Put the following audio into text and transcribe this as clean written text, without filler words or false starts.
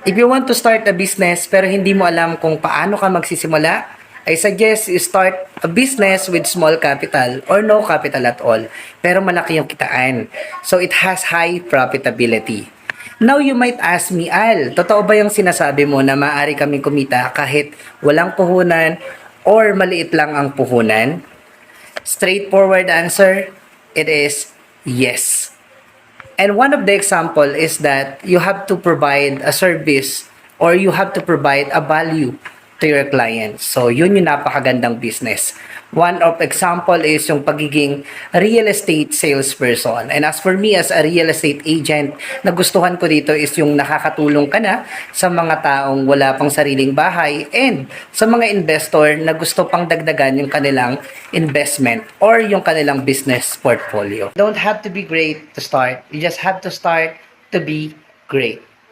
If you want to start a business pero hindi mo alam kung paano ka magsisimula, I suggest you start a business with small capital or no capital at all. Pero malaki yung kitaan. So it has high profitability. Now you might ask me, Al, totoo ba yung sinasabi mo na maaari kaming kumita kahit walang puhunan or maliit lang ang puhunan? Straightforward answer, it is yes. And one of the example is that you have to provide a service or you have to provide a value to your clients. So, yun yung napakagandang business. One of example is yung pagiging real estate salesperson. And as for me as a real estate agent, nagustuhan ko dito is yung nakakatulong ka na sa mga taong wala pang sariling bahay and sa mga investor na gusto pang dagdagan yung kanilang investment or yung kanilang business portfolio. Don't have to be great to start. You just have to start to be great.